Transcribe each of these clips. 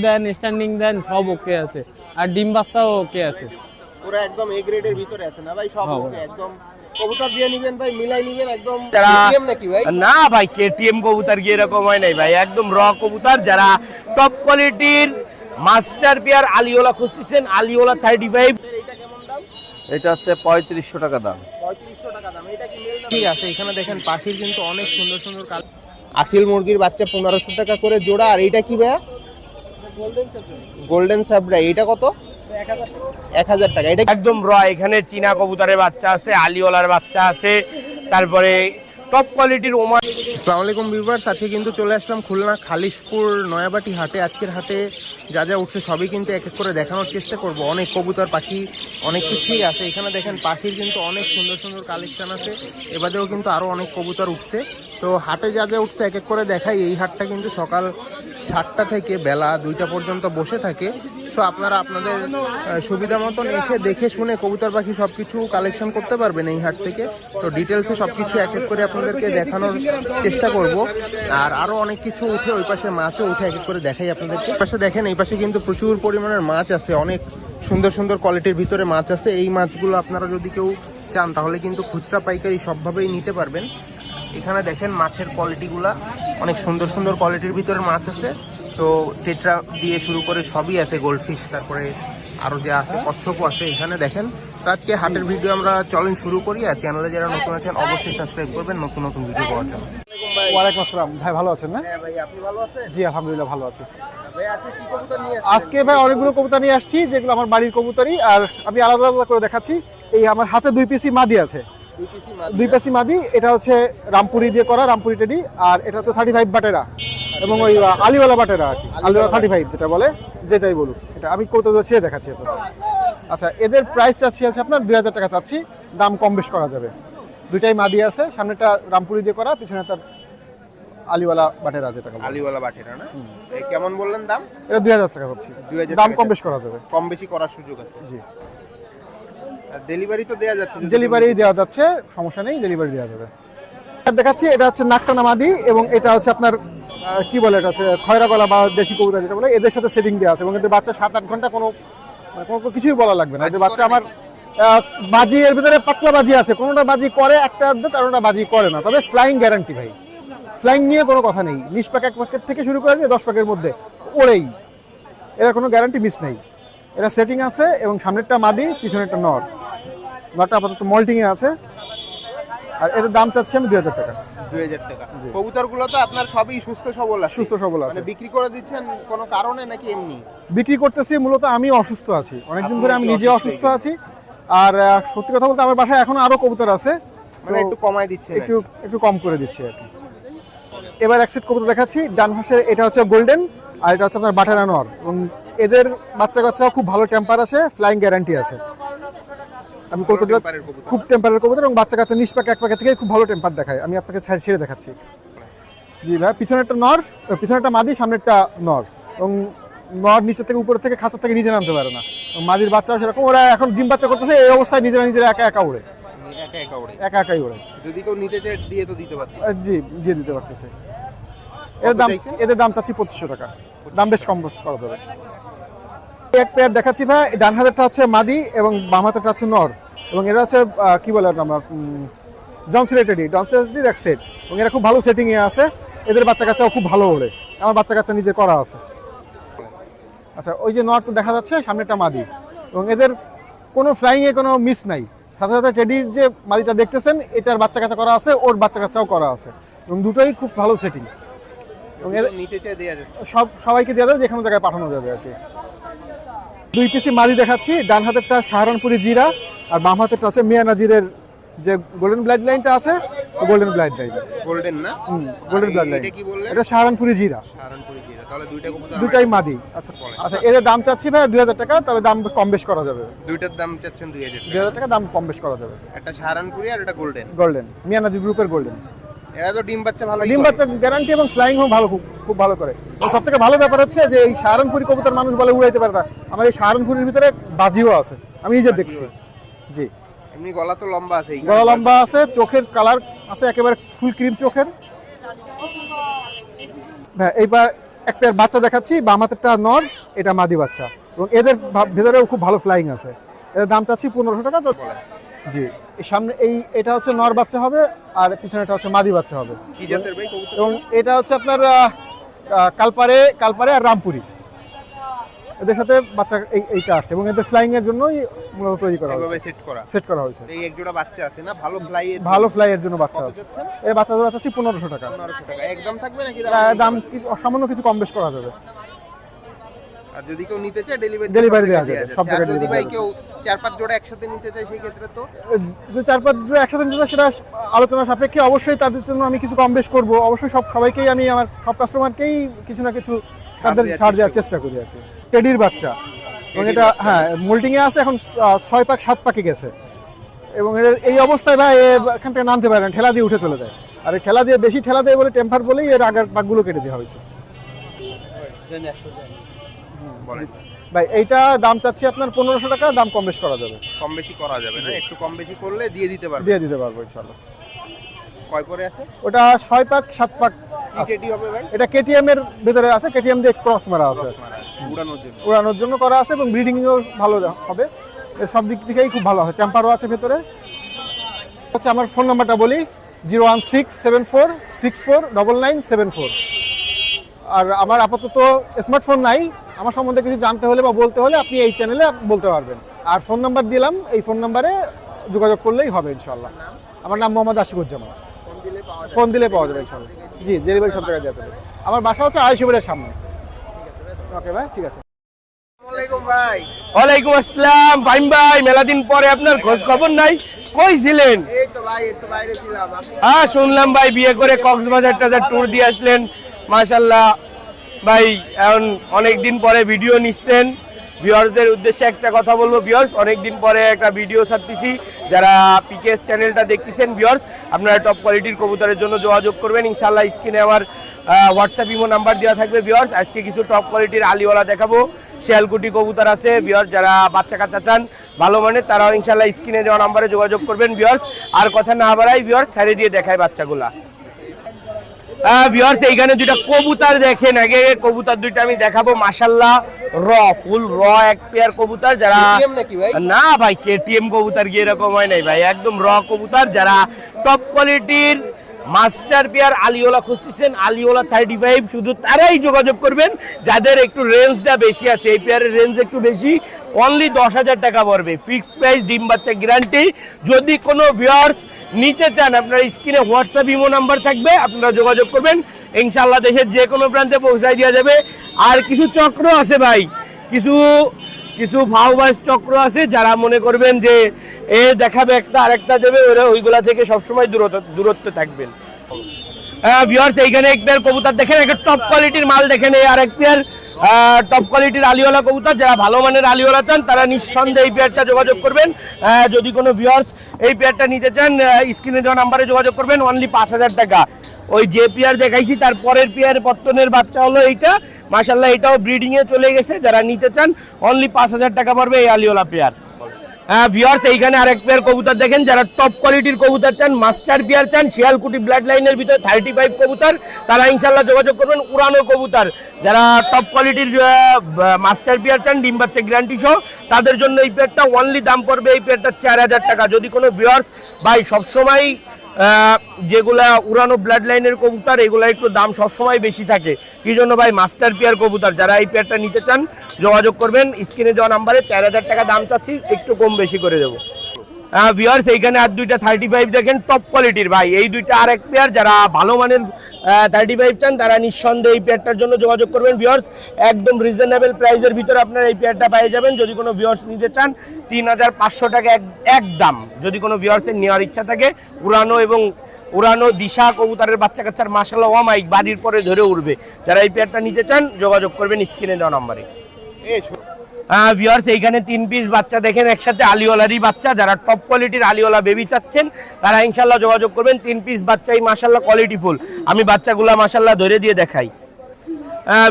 দেন, standing দেন, সব ওকে আছে। আর ডিম বাচ্চাও ওকে আছে। পুরো একদম এ গ্রেডের ভিতরে আছে না ভাই? সব ওকে একদম। কবুতর দিয়ে নিবেন ভাই, মিলাই নিবেন একদম। কেটিএম নাকি ভাই? না ভাই, কেটিএম কবুতর কি এরকম হয় নাই ভাই, একদম র কবুতর। যারা টপ কোয়ালিটির মাস্টার পেয়ার আলিওলা খুঁজতেছেন, আলিওলা 35। এটা কেমন দাম? এটা হচ্ছে 3500 টাকা দাম। 3500 টাকা দাম। এটা কি মেল না? ঠিক আছে, এখানে দেখেন পাখির কিন্তু অনেক সুন্দর সুন্দর কালার। আসিল মুরগির বাচ্চা 1500 টাকা করে জোড়া। আর এইটা কি ভাই? গোল্ডেন সাবরা। এটা কত? 1000 টাকা। এটা একদম র। এখানে চীনা কবুতরের বাচ্চা আছে, আলিওলার বাচ্চা আছে, তারপরে টপ কোয়ালিটির ওমান। আসসালামু আলাইকুম ভিউয়ার্স, আজকে কিন্তু চলে আসলাম খুলনা খালিশপুর নয়াবাটি হাটে। আজকের হাটে যা যা উঠছে সবই কিন্তু এক এক করে দেখানোর চেষ্টা করব। অনেক কবুতর পাখি অনেক কিছুই আছে। এখানে দেখেন পাখির কিন্তু অনেক সুন্দর সুন্দর কালেকশন আছে। এবারেও কিন্তু আরো অনেক কবুতর উঠছে। তো হাটে যা যা উঠছে এক এক করে দেখাই। এই হাটটা কিন্তু সকাল 7টা থেকে বেলা 2টা পর্যন্ত বসে থাকে। সো আপনারা আপনাদের সুবিধা মতন এসে দেখে শুনে কবুতর পাখি সবকিছু কালেকশন করতে পারবেন এই হাট থেকে। তো ডিটেলসে সবকিছু এক এক করে আপনাদেরকে দেখানোর চেষ্টা করব। আর আরো অনেক কিছু উঠে, ওই পাশে মাছও উঠে, এক এক করে দেখাই আপনাদেরকে। এই পাশে দেখেন, এই পাশে কিন্তু প্রচুর পরিমাণের মাছ আছে। অনেক সুন্দর সুন্দর কোয়ালিটির ভিতরে মাছ আছে। এই মাছগুলো আপনারা যদি কেউ চান তাহলে কিন্তু খুচরা পাইকারি সবভাবেই নিতে পারবেন। এখানে দেখেন মাছের কোয়ালিটিগুলা অনেক সুন্দর সুন্দর কোয়ালিটির ভিতরে মাছ আছে। তো টেট্রা দিয়ে শুরু করে সবই আছে, গোল্ডফিশ, তারপরে আরো যা আছে কচ্ছপও আছে। এখানে দেখেন। তো আজকে হাটের ভিডিও আমরা চলেন শুরু করি। আর চ্যানেলে যারা নতুন আছেন অবশ্যই সাবস্ক্রাইব করবেন নতুন নতুন ভিডিও পাওয়ার জন্য। ওয়ালাইকুম আসসালাম ভাই, ভালো আছেন না? হ্যাঁ ভাই, আপনি ভালো আছেন? জি আলহামদুলিল্লাহ ভালো আছি। ভাই আজকে কি কবুতর নিয়ে আসছেন? আজকে ভাই অনেকগুলো কবুতর নিয়ে আসছি, যেগুলো আমার বাড়ির কবুতরই। আর আমি আলাদা আলাদা করে দেখাচ্ছি। এই আমার হাতে 2 পিসি মাদি আছে, 2 পিসি মাদি। এটা হচ্ছে রামপুরি দিয়ে করা, রামপুরি টেডি। আর এটা হচ্ছে 35 বাটেরা এবং ওই আলিওয়ালা বাটেরা আর কি, আলিওয়ালা 35 যেটা বলে, যেটাই বলুক। এটা আমি কবুতর ছেড়ে দেখাচ্ছি এখন। আচ্ছা, এদের প্রাইস চাচ্ছি আছে আপনার 2000 টাকা চাচ্ছি। দাম কম বেশ করা যাবে। দুইটাই মাদি আছে, সামনেটা রামপুরি দিয়ে করা, পিছনে তার আলিওয়ালা বাটেরা যেটা বলে। আলিওয়ালা বাটেরা না? এই কেমন বললেন দাম? এটা 2000 টাকা হচ্ছে। 2000 দাম কম বেশ করা যাবে। কম বেশি করার সুযোগ আছে। জি, আর ডেলিভারি তো দেয়া যাচ্ছে? ডেলিভারি দেওয়া যাচ্ছে, সমস্যা নেই, ডেলিভারি দেওয়া যাবে। আর দেখাচ্ছি, এটা হচ্ছে নাকটানা মাদি এবং এটা হচ্ছে আপনার কি বলে, এটা হচ্ছে খয়রা গলা বা দেশি কবুতর যেটা বলে। এদের সাথে সেটিং দেওয়া আছে এবং এদের বাচ্চা 7-8 ঘন্টা কোনো কিছুই বলা লাগবে না। এদের বাচ্চা আমার বাজি, এর ভিতরে পাতলা বাজি আছে, কোনোটা বাজি করে একটা অর্ধেক, কারোটা বাজি করে না। তবে ফ্লাইং গ্যারান্টি ভাই, ফ্লাইং নিয়ে কোনো কথা নেই। 20 পাক 1 পাকের থেকে শুরু করে 10 পাকের মধ্যে ওরেই, এরা কোনো গ্যারান্টি মিস নেই। এরা সেটিং আছে এবং সামনেরটা মাদি, পিছনেরটা নর। নরটা আপাতত মল্টিংয়ে আছে। আর এদের দাম চাচ্ছি আমি 2000 টাকা। 2000 টাকা। কবুতরগুলো তো আপনার সবই সুস্থ সবল আছে? সুস্থ সবল আছে। মানে বিক্রি করে দিচ্ছেন কোনো কারণে নাকি এমনি? বিক্রি করতেছি মূলত, আমি অসুস্থ আছি অনেকদিন ধরে, আমি নিজে অসুস্থ আছি। আর সত্যি কথা বলতে আমার বাসায় এখনো আরো কবুতর আছে, মানে একটু কমায় দিচ্ছেন? একটু কম করে দিচ্ছি আর কি। এবার এক সেট কবুতর দেখাচ্ছি। ডান পাশে এটা হচ্ছে গোল্ডেন, আর এটা হচ্ছে আপনার বাটারা নর। এবং এদের বাচ্চা কাচ্চা খুব ভালো টেম্পার আছে, ফ্লাইং গ্যারান্টি আছে। আমি কবুতরগুলো খুব টেম্পারের কবুতর এবং বাচ্চা কাচ্চা 20 পাক 1 পাকের থেকে খুব ভালো টেম্পার দেখায়। আমি আপনাকে ছেড়ে দেখাচ্ছি। জি ভাই, পিছনেরটা নর, পিছনেরটা মাদি, সামনেরটা নর। এবং নর নিচে থেকে উপর থেকে খাঁচা থেকে নিচে নামতে পারে না। মাদির বাচ্চাও সেরকম, ওরা এখন ডিম বাচ্চা করতেছে, এই অবস্থায় নিজেরা একা একা উড়ে, একা একাই উড়ে। যদি কেউ নিতে চায় দিয়ে তো দিতে পারছে? জি, দিয়ে দিতে পারতেছে। এদের দাম চাচ্ছি 2500 টাকা। দাম বেশ কম করা যাবে। এক পেয়ার দেখাচ্ছি ভাই। ডান হাতেরটা হচ্ছে মাদি এবং বাম হাতেরটা হচ্ছে নর। এবং এরা হচ্ছে কি বলে আমরা জনসিলেটেডি এক সেট। এবং এরা খুব ভালো সেটিংয়ে আছে। এদের বাচ্চা কাচ্চাও খুব ভালো ওড়ে, আমার বাচ্চা কাচ্চা নিজে করা আছে। আচ্ছা, ওই যে নর তো দেখা যাচ্ছে, সামনেটা মাদি। এবং এদের কোনো ফ্লাইংয়ে কোনো মিস নাই। সাথে সাথে টেডির যে মাদিটা দেখতেছেন, এটার বাচ্চা কাচ্চা করা আছে, ওর বাচ্চা কাচ্চাও করা আছে। এবং দুটোই খুব ভালো সেটিং। এবং এদের নিতে চায় দেয়া যাচ্ছে? সবাইকে দেওয়া যাবে, যে কোনো জায়গায় পাঠানো যাবে আর কি। 2 পিসি মাদি দেখাচ্ছি। ডান হাতেরটা সাহারানপুরি জিরা, আর বাম হাতেরটা হচ্ছে মিয়া নাজিরের যে গোল্ডেন ব্লাড লাইনটা আছে, গোল্ডেন ব্লাড লাইন। গোল্ডেন না? Golden blood line. এটা কি বললেন? এটা সাহারানপুরি জিরা। সাহারানপুরি জিরা। তাহলে দুইটাই মাদি। আচ্ছা আচ্ছা, এদের দাম চাচ্ছি ভাই 2000 টাকা। তবে দাম কম বেশ করা যাবে। দুইটার দাম চাচ্ছেন 2000 টাকা? 2000 টাকা দাম কম বেশ করা যাবে। একটা সাহারানপুরি আর একটা গোল্ডেন মিয়া নাজির গ্রুপের গোল্ডেন। এরা তো ডিম বাচ্চা ভালো, ডিম বাচ্চা গ্যারান্টি এবং ফ্লাইং ভালো, খুব ভালো করে। সব থেকে ভালো ব্যাপার হচ্ছে যে এই সাহারানপুরি কবুতর মানুষ বলে উড়াইতে পারে না, আমার এই সাহারানপুরির ভিতরে বাজিও আছে, আমি নিজে দেখছি। জি, এমনি গলা তো লম্বা আছে? গলা লম্বা আছে, চোখের কালার আছে একেবারে ফুল ক্রিম চোখের। হ্যাঁ, এইবার এক পেয়ার বাচ্চা দেখাচ্ছি, বাম হাতেরটা নর, এটা মাদি বাচ্চা, এবং এদের ভেতরেও খুব ভালো ফ্লাইং আছে। এদের দাম চাচ্ছি 1500 টাকা। তো জি, এই সামনে এটা হচ্ছে নর বাচ্চা হবে, আর পিছনেটা হচ্ছে মাদি বাচ্চা হবে। কি জাতের ভাই কবুতর? এবং এটা হচ্ছে আপনার কালপারে আর রামপুরি, এদের সাথে বাচ্চা এইটা আসছে, এবং এদের ফ্লাইং এর জন্যই মূলত তৈরি করা হয়েছে, সেট করা হয়েছে। এই এক জোড়া বাচ্চা আছে না, ভালো ফ্লাই এর জন্য বাচ্চা আছে। এই বাচ্চা জোড়া আছে 1500 টাকা। 1500 টাকা একদম থাকবে নাকি? দাম সামান্য কিছু কম বেশ করা যাবে। আর যদি কেউ নিতে চায় ডেলিভারি দেওয়া যাবে, সব জায়গায় যদি ডেলিভারি ভাই দেওয়া কেউ 4-5 জোড়া একসাথে নিতে চায় সেই ক্ষেত্রে তো যে 4-5 জোড়া একসাথে নিতে চায় সেটা আলোচনা সাপেক্ষে, অবশ্যই তাদের জন্য আমি কিছু কম বেশ করবো। অবশ্যই সবাইকেই আমি আমার সব কাস্টমারকেই কিছু না কিছু তাদের ছাড় দেওয়ার চেষ্টা করি আর কি। টেডির বাচ্চা, এবং এটা হ্যাঁ মোল্টিংয়ে আছে, এখন 6 পাক 7 পাকে গেছে, এবং এর এই অবস্থায় ভাই এখান থেকে নামতে পারে না, ঠেলা দিয়ে উঠে চলে যায়। আর এই ঠেলা দিয়ে বেশি ঠেলা দেয় বলে টেম্পার বলেই এর আগের পাকগুলো কেটে দেওয়া হয়েছে। ভাই এইটা দাম চাচ্ছি আপনার 1500 টাকা, দাম কম বেশ করা যাবে। কম বেশি করা যাবে না? একটু কম বেশি করলে দিয়ে দিতে পারবো ইনশাআল্লাহ। কয় পরে আছে ওটা 6 পাক 7 পাক কেটি হবে ভাই? এটা কেটিএম এর ভিতরে আছে, কেটিএম দিয়ে ক্রস মারা আছে, উড়ানোর জন্য করা আছে, এবং ব্রিডিংও ভালো হবে। এর সব দিক থেকেই খুব ভালো হয়, টেম্পারও আছে ভেতরে। হচ্ছে আমার ফোন নাম্বারটা বলি, 01674649974। আর আমার আপাতত স্মার্টফোন নাই, আমার সম্বন্ধে কিছু জানতে হলে বা বলতে হলে আপনি এই চ্যানেলে বলতে পারবেন। আর ফোন নাম্বার দিলাম, এই ফোন নাম্বারে যোগাযোগ করলেই হবে ইনশাআল্লাহ। আমার নাম মোহাম্মদ আশিকুজ্জামান। ফোন দিলে পাওয়া যাবে ইনশাআল্লাহ। জি, ডেলিভারি সব জায়গায় যেতে হবে। আমার বাসা হচ্ছে আড়াইশোবের সামনে। ওকে ভাই, ঠিক আছে। ওয়ালাইকুম আসসালাম ফাহিম ভাই, মেলাদিন পরে আপনার খোঁজ খবর নাই, কই ছিলেন? এই তো ভাই একটু বাইরে ছিলাম। হ্যাঁ শুনলাম ভাই বিয়ে করে কক্সবাজার টাজার ট্যুর দিয়ে আসলেন, মাশাআল্লাহ ভাই। এখন অনেকদিন পরে ভিডিও নিচ্ছেন, ভিউয়ারদের উদ্দেশ্যে একটা কথা বলবো, ভিউয়ার্স অনেকদিন পরে একটা ভিডিও ছাড়তেছি, যারা পিকেএস চ্যানেলটা দেখতেছেন ভিউয়ার্স, আপনারা টপ কোয়ালিটির কবুতরের জন্য যোগাযোগ করবেন ইনশাআল্লাহ। স্ক্রিনে আমার হোয়াটসঅ্যাপ ইমো নাম্বার দেওয়া থাকবে ভিউয়ার্স। আজকে কিছু টপ কোয়ালিটির আলিওয়ালা দেখাবো, শিয়ালকুটি কবুতর আছে ভিউয়ার্স, যারা বাচ্চা কাচ্চা চান ভালো মানের তারাও ইনশাআল্লাহ স্ক্রিনে দেওয়া নাম্বারে যোগাযোগ করবেন ভিউয়ার্স। আর কথা না বাড়াই ভিউয়ার্স, ছেড়ে দিয়ে দেখায় বাচ্চাগুলা। ভিউয়ার্স এইখানে দুইটা কবুতর দেখেন, আগে কবুতর দুইটা আমি দেখাবো, মাশাআল্লাহ ফুল র এক পেয়ার কবুতর, যারা না ভাই কেটিএম কবুতর কি এরকম হয় নাই ভাই, একদম র কবুতর, যারা টপ কোয়ালিটির মাস্টার পেয়ার আলিওলা খুঁজতেছেন, আলিওলা 35, শুধু তারাই যোগাযোগ করবেন যাদের একটু রেঞ্জটা বেশি আছে। এই পেয়ারের রেঞ্জ একটু বেশি, অনলি 10,000 টাকা পড়বে, ফিক্সড প্রাইস, ডিম বাচ্চা গ্যারান্টি। যদি কোনো ভিউয়ার্স নিতে চান আপনার স্ক্রিনে হোয়াটসঅ্যাপ ইমো নাম্বার থাকবে, আপনারা যোগাযোগ করবেন ইনশাআল্লাহ, দেশের যে কোনো প্রান্তে পৌঁছায় দেওয়া যাবে। আর কিছু চক্র আছে ভাই, কিছু ভাওবাস চক্র আছে, যারা মনে করবেন যে এ দেখাবে একটা আরেকটা দেবে, ওইগুলা থেকে সবসময় দূরত্ব থাকবেন। ভিউয়ার্স এইখানে এক পেয়ার কবুতর দেখেন, একটা টপ কোয়ালিটির মাল দেখেন, এই আরেক পেয়ার টপ কোয়ালিটির আলিওয়ালা কবুতর, যারা ভালো মানের আলিওয়ালা চান তারা নিঃসন্দেহে এই পেয়ারটা যোগাযোগ করবেন। যদি কোনো ভিউয়ার্স এই পেয়ারটা নিতে চান স্ক্রিনে দেওয়া নাম্বারে যোগাযোগ করবেন, অনলি 5,000 টাকা। ওই যে পেয়ার দেখাইছি তার পরের পেয়ার পত্তনের বাচ্চা হলো এইটা, মাশাআল্লাহ এটাও ব্রিডিং এ চলে গেছে, যারা নিতে চান অনলি 5,000 টাকা পড়বে এই আলিওলা পেয়ার। ভিউয়ার্স এইখানে আরেক পেয়ার কবুতর দেখেন, যারা টপ কোয়ালিটির কবুতর চান, মাস্টার পেয়ার চান, শিয়ালকুটি ব্লাড লাইনের ভিতরে 35 কবুতর, তারা ইনশাআল্লাহ যোগাযোগ করবেন। উড়ানো কবুতর, যারা টপ কোয়ালিটির মাস্টার পেয়ার চান, ডিম বাচ্চা গ্যারান্টি সহ, তাদের জন্য এই পেয়ারটা অনলি দাম পড়বে এই পেয়ারটা 4,000 টাকা। যদি কোনো ভিউয়ার্স ভাই সবসময় যেগুলা উড়ানো ব্লাড লাইনের কবুতর, এগুলা একটু দাম সবসময় বেশি থাকে, কি জন্য ভাই মাস্টার পেয়ার কবুতর, যারা এই পেয়ারটা নিতে চান যোগাযোগ করবেন স্ক্রিনে দেওয়া নাম্বারে। 4,000 টাকা দাম চাচ্ছি, একটু কম বেশি করে দেবো। ভিউয়ার্স এইখানে আর দুইটা 35 দেখেন টপ কোয়ালিটির ভাই, এই দুইটা আরেক পেয়ার, যারা ভালো মানের 35 চান তারা নিঃসন্দেহে এই পেয়ারটার জন্য যোগাযোগ করবেন ভিউয়ার্স। একদম রিজনেবল প্রাইসের ভিতরে আপনারা এই পেয়ারটা পেয়ে যাবেন। যদি কোনো ভিউয়ার্স নিতে চান 3,500 টাকা এক দাম। যদি কোনো ভিউয়ার্সের নেওয়ার ইচ্ছা থাকে, উড়ানো দিশা কবুতরের বাচ্চা কাচ্চার মাশাআল্লাহ ওয়ামাইক বাড়ির পরে ধরে উঠবে, যারা এই পেয়ারটা নিতে চান যোগাযোগ করবেন স্ক্রিনে দেওয়া নাম্বারে। ভিউয়ার্স এইখানে 3 পিস বাচ্চা দেখেন একসাথে, আলিওয়ালারই বাচ্চা, যারা টপ কোয়ালিটির আলিওয়ালা বেবি চাচ্ছেন তারা ইনশাআল্লাহ যোগাযোগ করবেন। 3 পিস বাচ্চাই মাশাআল্লাহ কোয়ালিটি ফুল, আমি বাচ্চাগুলা মাশাআল্লাহ ধরে দিয়ে দেখাই।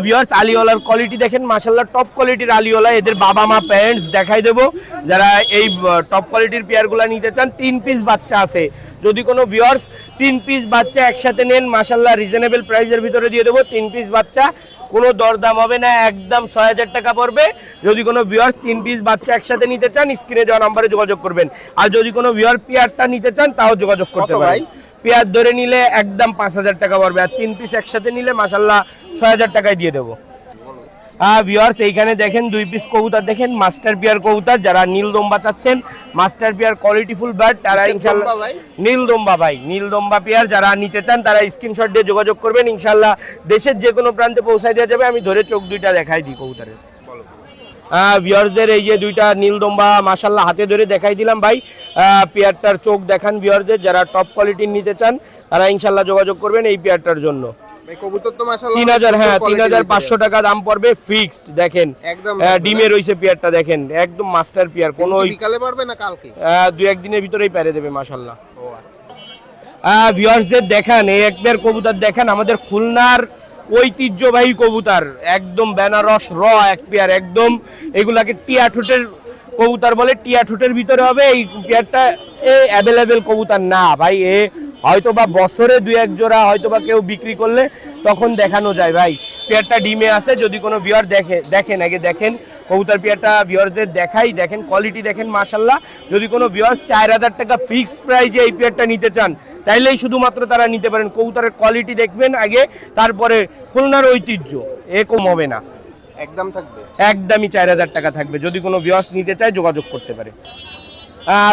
ভিউয়ার্স আলিওয়ালার কোয়ালিটি দেখেন, মাশাআল্লাহ টপ কোয়ালিটির আলিওয়ালা, এদের বাবা মা প্যারেন্টস দেখাই দেবো, যারা এই টপ কোয়ালিটির পেয়ারগুলা নিতে চান। 3 পিস বাচ্চা আছে, যদি কোনো ভিউয়ার্স 3 পিস বাচ্চা একসাথে নেন মাশাআল্লাহ রিজনেবল প্রাইসের ভিতরে দিয়ে দেবো। 3 পিস বাচ্চা কোনো দরদাম হবে না, একদম 6000 টাকা পড়বে। যদি কোনো ভিউয়ার 3 পিস বাচ্চা একসাথে নিতে চান স্ক্রিনে দেওয়া নম্বরে যোগাযোগ করবেন। আর যদি কোনো ভিউয়ার পেয়ারটা নিতে চান তাও যোগাযোগ করতে পারেন। পেয়ার ধরে নিলে একদম 5000 টাকা পড়বে, আর 3 পিস একসাথে নিলে মাশাআল্লাহ 6000 টাকায় দিয়ে দেবো। ভিউয়ার্স এইখানে দেখেন 2 পিস কবুতর দেখেন, মাস্টার পেয়ার কবুতর। যারা নীল দম্বা চাচ্ছেন, মাস্টার পেয়ার কোয়ালিটিফুল বার্ড, তারা ইনশাআল্লাহ নীল দম্বা ভাই, নীল দম্বা পেয়ার যারা নিতে চান তারা স্ক্রিনশট দিয়ে যোগাযোগ করবেন। ইনশাআল্লাহ দেশের যে কোনো প্রান্তে পৌঁছায় দেওয়া যাবে। আমি ধরে চোখ দুইটা দেখাই দিই কবুতরের। ভিউয়ার্সদের এই যে দুইটা নীল দম্বা মাশাআল্লাহ হাতে ধরে দেখাই দিলাম ভাই। পেয়ারটার চোখ দেখান ভিউয়ারদের, যারা টপ কোয়ালিটির নিতে চান তারা ইনশাআল্লাহ যোগাযোগ করবেন এই পেয়ারটার জন্য। কবুতর তো মাশাআল্লাহ 3000, হ্যাঁ 3500 টাকা দাম পড়বে ফিক্সড। দেখেন ডিমে রইছে পেয়ারটা, দেখেন একদম মাস্টার পেয়ার। কোনো বিকালে পারবে না কালকে? 2-1 দিনের ভিতরেই পেরে দেবে মাশাআল্লাহ। ভিউয়ার্সদের দেখান এই এক পেয়ার কবুতর দেখেন, আমাদের খুলনার ঐতিহ্যবাহী কবুতর, একদম বেনারস র এক পেয়ার, একদম এগুলাকে টিয়া ঠোঁটের কবুতর বলে। টিয়া ঠোঁটের ভিতরে হবে এই পেয়ারটা। অ্যাভেলেবেল কবুতর না ভাই, হয়তোবা বছরে 2-1 জোড়া হয়তোবা কেউ বিক্রি করলে তখন দেখানো যায় ভাই। পেয়ারটা ডিমে আছে, যদি কোনো ভিউয়ার দেখেন আগে দেখেন কবুতর পেয়ারটা ভিউয়ারদের দেখাই, দেখেন কোয়ালিটি দেখেন মাশাআল্লাহ। যদি কোনো ভিউয়ার 4000 টাকা ফিক্সড প্রাইজে এই পেয়ারটা নিতে চান তাইলেই শুধুমাত্র তারা নিতে পারেন। কবুতরের কোয়ালিটি দেখবেন আগে, তারপরে খুলনার ঐতিহ্য কম হবে না, একদম থাকবে, একদমই 4000 টাকা থাকবে। যদি কোনো ভিউয়ার্স নিতে চায় যোগাযোগ করতে পারে।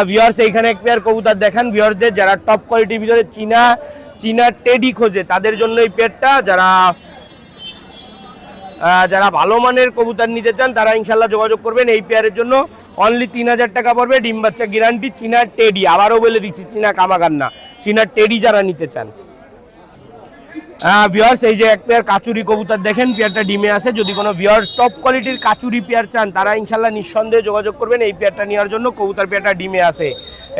ভিউয়ার্স এইখানে এক পেয়ার কবুতর দেখান ভিউয়ারদের, যারা টপ কোয়ালিটির ভিতরে চীনা টেডি খোঁজে তাদের জন্য এই পেয়ারটা। যারা ভালো মানের কবুতর নিতে চান তারা ইনশাআল্লাহ যোগাযোগ করবেন এই পেয়ারের জন্য। অনলি 3000 টাকা পড়বে, ডিম বাচ্চা গ্যারান্টি, চীনা টেডি। আবারও বলে দিচ্ছি চীনা কামাগার না, চীনা টেডি যারা নিতে চান। ভিউয়ার্স এই যে এক পেয়ার কাচুরি কবুতর দেখেন, পেয়ারটা ডিমে আছে। যদি কোনো ভিউয়ার টপ কোয়ালিটির কাচুরি পেয়ার চান তারা ইনশাআল্লাহ নিঃসন্দেহে যোগাযোগ করবেন এই পেয়ারটা নেওয়ার জন্য। কবুতর পেয়ারটা ডিমে আছে,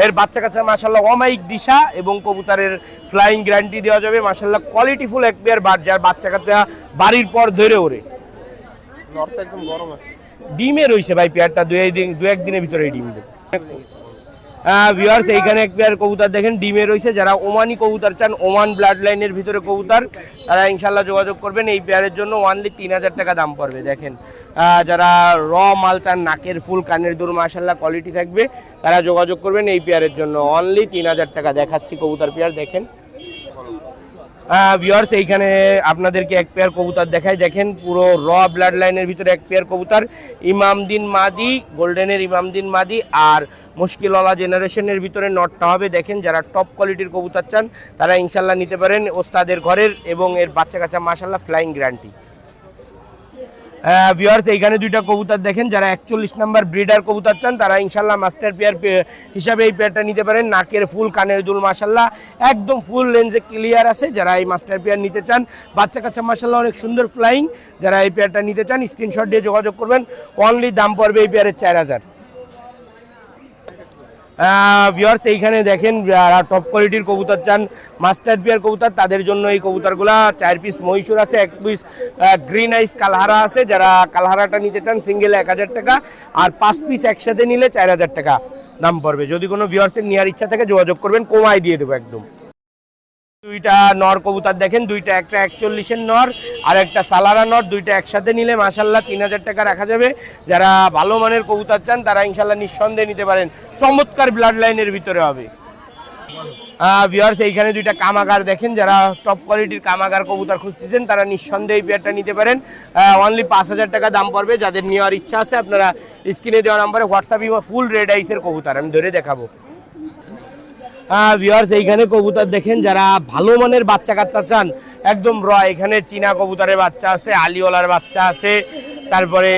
এর বাচ্চা কাচ্চা মাশাআল্লাহ অমায়িক দিশা এবং কবুতরের ফ্লাইং গ্যারান্টি দেওয়া যাবে মাশাআল্লাহ। কোয়ালিটিফুল এক পেয়ার বার্ড, যার বাচ্চা কাচ্চা বাড়ির পর ধরে ওরে। নরটা একদম গরম আছে, ডিমে রইছে ভাই পেয়ারটা, 2-1 দিনের ভিতরে ডিম দেবে। ভিউয়ার্স এইখানে এক পেয়ার কবুতর দেখেন ডিমে রয়েছে। যারা ওমানি কবুতর চান, ওমান ব্লাড লাইনের ভিতরে কবুতর, তারা ইনশাআল্লাহ যোগাযোগ করবেন এই পেয়ারের জন্য। অনলি 3000 টাকা দাম পড়বে। দেখেন যারা র মাল চান, নাকের ফুল কানের দুল মাশাআল্লাহ কোয়ালিটি থাকবে, তারা যোগাযোগ করবেন এই পেয়ারের জন্য। অনলি 3000 টাকা। দেখাচ্ছি কবুতর পেয়ার দেখেন। ভিউয়ার্স এইখানে আপনাদেরকে এক পেয়ার কবুতর দেখাই, দেখেন পুরো র ব্লাড লাইনের ভিতরে এক পেয়ার কবুতর, ইমামদিন মাদি, গোল্ডেনের ইমামদিন মাদি আর মুশকিলওয়ালা জেনারেশনের ভিতরে নটটা হবে। দেখেন যারা টপ কোয়ালিটির কবুতর চান তারা ইনশাআল্লাহ নিতে পারেন ওস্তাদের ঘরের, এবং এর বাচ্চা কাচ্চা মাশাআল্লাহ ফ্লাইং গ্যারান্টি। ভিউয়ার্স এইখানে দুইটা কবুতর দেখেন, যারা 41 নাম্বার ব্রিডার কবুতর চান তারা ইনশাআল্লাহ মাস্টার পেয়ার হিসাবে এই পেয়ারটা নিতে পারেন। নাকের ফুল কানের দুল মাশাআল্লাহ একদম ফুল লেন্সে ক্লিয়ার আছে। যারা এই মাস্টার পেয়ার নিতে চান, বাচ্চা কাচ্চা মাশাআল্লাহ অনেক সুন্দর ফ্লাইং, যারা এই পেয়ারটা নিতে চান স্ক্রিনশট দিয়ে যোগাযোগ করবেন। অনলি দাম পড়বে এই পেয়ারের 4000। ভিউয়ার্স এইখানে দেখেন যারা টপ কোয়ালিটির কবুতর চান, মাস্টার পেয়ার কবুতর, তাদের জন্য এই কবুতরগুলা 4 পিস মহীশূর আছে, 1 পিস গ্রিন আইস কালহারা আছে। যারা কালহারাটা নিতে চান সিঙ্গেল 1000 টাকা, আর 5 পিস একসাথে নিলে 4000 টাকা দাম পড়বে। যদি কোনো ভিউয়ার্সের নেওয়ার ইচ্ছা থাকে যোগাযোগ করবেন, কমাই দিয়ে দেবো একদম। দুইটা নর কবুতর দেখেন, দুইটা, একটা 41-এর নর আর একটা সালারা নর, দুইটা একসাথে নিলে মাশাআল্লাহ 3000 টাকা রাখা যাবে। যারা ভালো মানের কবুতর চান তারা ইনশাআল্লাহ নিঃসন্দেহে নিতে পারেন, চমৎকার ব্লাড লাইনের ভিতরে হবে। ভিউয়ার্স এইখানে দুইটা কামাগার দেখেন, যারা টপ কোয়ালিটির কামাগার কবুতর খুঁজতেছেন তারা নিঃসন্দেহে এই পেয়ারটা নিতে পারেন। অনলি 5000 টাকা দাম পড়বে। যাদের নেওয়ার ইচ্ছা আছে আপনারা স্ক্রিনে দেওয়া নাম্বারে হোয়াটসঅ্যাপ ফুল রেড আইসের কবুতর আমি ধরে দেখাবো। ভিউয়ার্স এইখানে কবুতর দেখেন, যারা ভালো মানের বাচ্চা কাচ্চা চান একদম র, এখানে চীনা কবুতরের বাচ্চা আছে, আলিওলার বাচ্চা আছে, তারপরে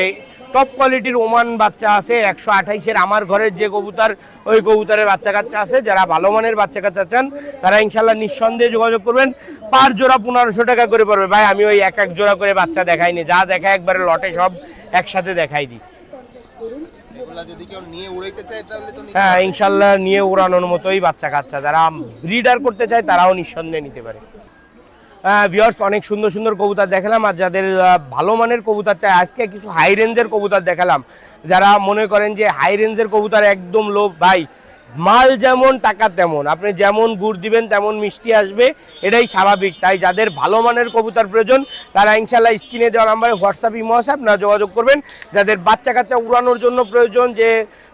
টপ কোয়ালিটির ওমান বাচ্চা আছে, 128-এর আমার ঘরের যে কবুতর ওই কবুতরের বাচ্চা কাচ্চা আছে। যারা ভালো মানের বাচ্চা কাচ্চা চান তারা ইনশাআল্লাহ নিঃসন্দেহে যোগাযোগ করবেন। পার জোড়া 1500 টাকা করে পড়বে ভাই। আমি ওই এক জোড়া করে বাচ্চা দেখাইনি, যা দেখায় একবারে লটে সব একসাথে দেখাই দিই। হ্যাঁ ইনশাআল্লাহ নিয়ে উড়ানোর মতোই বাচ্চা কাচ্চা, যারা ব্রিডার করতে চায় তারাও নিঃসন্দেহে নিতে পারে। ভিউয়ার্স অনেক সুন্দর সুন্দর কবুতর দেখালাম, আর যাদের ভালো মানের কবুতর চাই আজকে কিছু হাই রেঞ্জের কবুতর দেখালাম। যারা মনে করেন যে হাই রেঞ্জের কবুতর একদম লো ভাই, মাল যেমন টাকা তেমন, আপনি যেমন গুড় দিবেন তেমন মিষ্টি আসবে, এটাই স্বাভাবিক। তাই যাদের ভালো মানের কবুতর প্রয়োজন তারা ইনশাল্লাহ স্ক্রিনে দেওয়া নাম্বারে হোয়াটসঅ্যাপ ইমো আছে, আপনারা যোগাযোগ করবেন। যাদের বাচ্চা কাচ্চা উড়ানোর জন্য প্রয়োজন, যে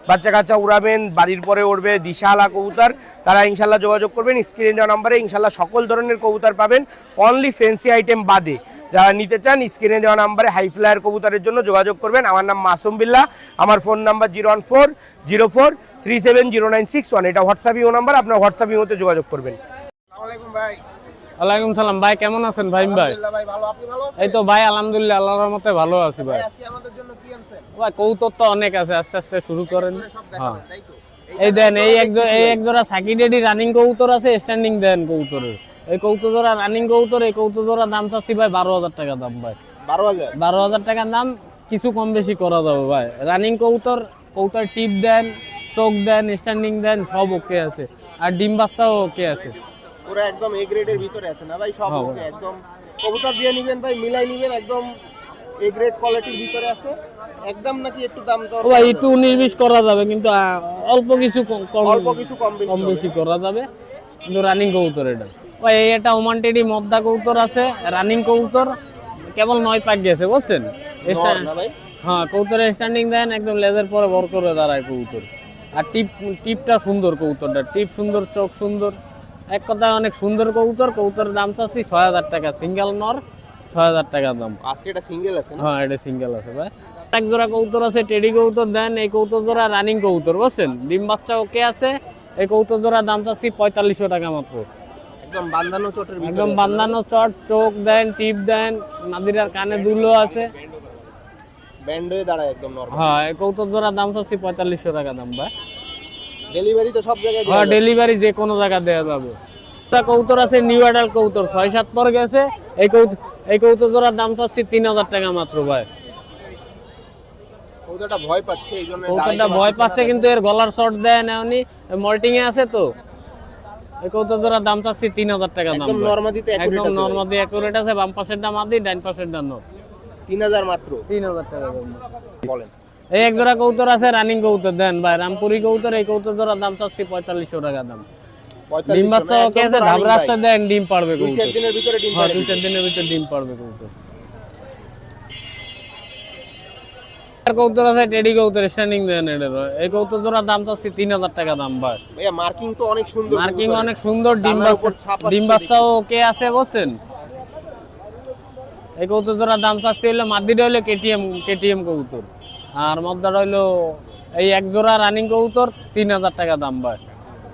বাচ্চা কাচ্চা উড়াবেন, বাড়ির পরে উড়বে দিশালা কবুতর, তারা ইনশাল্লাহ যোগাযোগ করবেন স্ক্রিনে দেওয়া নাম্বারে। ইনশাল্লাহ সকল ধরনের কবুতর পাবেন, অনলি ফ্যান্সি আইটেম বাদে। যারা নিতে চান স্ক্রিনে দেওয়া নাম্বারে হাই ফ্লায়ার কবুতরের জন্য যোগাযোগ করবেন। আমার নাম মাসুম বিল্লাহ, আমার ফোন নাম্বার 01404370961। এটা হোয়াটসঅ্যাপ ইমো নাম্বার, আপনার হোয়াটসঅ্যাপ ইমোতে যোগাযোগ করবেন। আসসালামু আলাইকুম ভাই। ওয়ালাইকুম সালাম ভাই, কেমন আছেন ভাই? ভাই আলহামদুলিল্লাহ ভাই, ভালো। আপনি ভালো আছেন? এই তো ভাই আলহামদুলিল্লাহ আল্লাহর রহমতে ভালো আছি ভাই। ভাই আজকে আমাদের জন্য কি আনছেন? ভাই কৌতুক তো অনেক আছে, আস্তে আস্তে শুরু করেন। সব হ্যাঁ দেখাবেন তাই তো? এই দেন, এই এক জোড়া সাকিডেডি রানিং কবুতর আছে, স্ট্যান্ডিং দেন কবুতরের। এই কৌতুক জোড়া রানিং কবুতর, এই কৌতুক জোড়া দাম চাচ্ছি ভাই 12,000 টাকা দাম ভাই। 12,000? 12,000 টাকার দাম, কিছু কম বেশি করা যাবে ভাই। রানিং কবুতর, কবুতর টিপ দেন, চোখ দেন, স্ট্যান্ডিং দেন, সব ওকে আছে। আর ডিম বাচ্চাও ওকে আছে। পুরো একদম এ গ্রেডের ভিতরে আছে না ভাই? সব হ্যাঁ ওকে, একদম কবুতর দিয়ে নিবেন ভাই, মিলাই নিবেন, একদম এ গ্রেড কোয়ালিটির ভিতরে আছে। একদম নাকি একটু দাম দর? ও ভাই একটু 19-20 করা যাবে, কিন্তু অল্প কিছু অল্প কিছু কম বেশি করা যাবে, কিন্তু রানিং কবুতর এটা ভাই। এটা ওমান টেডি মদ্দা কবুতর আছে, রানিং কবুতর, কেবল 9 পাক গেছে বুঝছেন। না ভাই? হ্যাঁ কবুতরের স্ট্যান্ডিং দেন, একদম লেজের পরে বর করে দাঁড়ায় কবুতর। আর টিপটা সুন্দর, কবুতরটা টিপ সুন্দর, চোখ সুন্দর, এক কথায় অনেক সুন্দর কবুতর। কবুতরের দাম চাচ্ছি 6,000 টাকা, সিঙ্গেল নর 6,000 টাকা দাম। আজকে এটা সিঙ্গেল আছে না? হ্যাঁ এটা সিঙ্গেল আছে ভাই। এক জোড়া কবুতর আছে টেডি কবুতর দেন, এই কবুতর জোড়া রানিং কবুতর বুঝছেন, ডিম বাচ্চা ওকে আছে। এই কবুতর জোড়া দাম চাচ্ছি 4500 টাকা মাত্র। একদম বান্ধানো চটের ভিতরে, একদম বান্ধানো চট, চোখ দেন, টিপ দেন, নাদিরার কানে দুলো আছে, ব্যান্ড হয়ে দাঁড়ায় একদম নরমাল। হ্যাঁ এই কবুতর জোড়া দাম চাচ্ছি 4500 টাকা দাম ভাই। ডেলিভারি তো সব জায়গায় দেওয়া হ্যাঁ যায়? ডেলিভারি যে কোনো জায়গা দেওয়া যাবে। একটা কবুতর আছে নিউ অ্যাডাল্ট কবুতর, 6-7 পর গেছে। এই কবুতর জোড়ার দাম চাচ্ছি 3,000 টাকা মাত্র ভাই। কবুতরটা ভয় পাচ্ছে, এই জন্য কবুতরটা ভয় পাচ্ছে, কিন্তু এর গলার শট দেয় না, উনি মল্টিং এ আছে তো। এই কবুতর জোড়ার দাম চাচ্ছি 3,000 টাকা দাম একদম ভাই। নরমাদিতে একদম নরমাদি অ্যাকুরেট আছে, বাম পাশের দাম আদি, ডান পাশের দাম নর। 3000 মাত্র? 3,000 টাকা দাম। বলেন। এই এক জোড়া কবুতর আছে রানিং কবুতর দেন ভাই, রামপুরি কবুতর। এই কবুতর জোড়ার দাম চাচ্ছি 4500 টাকা দাম। 4500 ডিম বাচ্চা না, ওকে একদম আছে, running ধাবরা ভাই। আছে দেন, ডিম পারবে 2-4 কবুতর। দিনের ভিতরে ডিম হ্যাঁ পাড়ে 2-4 দিনের ভিতরে ডিম পারবে কবুতর। আর কবুতর আছে টেডি কবুতর, স্ট্যান্ডিং দেন এটার। এই কবুতর জোড়ার দাম চাচ্ছি 3,000 টাকা দাম ভাই। ভাইয়া মার্কিং তো অনেক সুন্দর, মার্কিং কবুতরের। অনেক সুন্দর, ডিম ডানার বাচ্চা, উপর ছাপ আছে ডিম বাচ্চাও ওকে আছে বুঝছেন। এই কবুতর জোড়ার দাম চাচ্ছি হলো, মাদিটা হলো কেটিএম কবুতর, আর মদ্দাটা হলো এই এক জোড়া রানিং কবুতর, 3,000 টাকা দাম ভাই।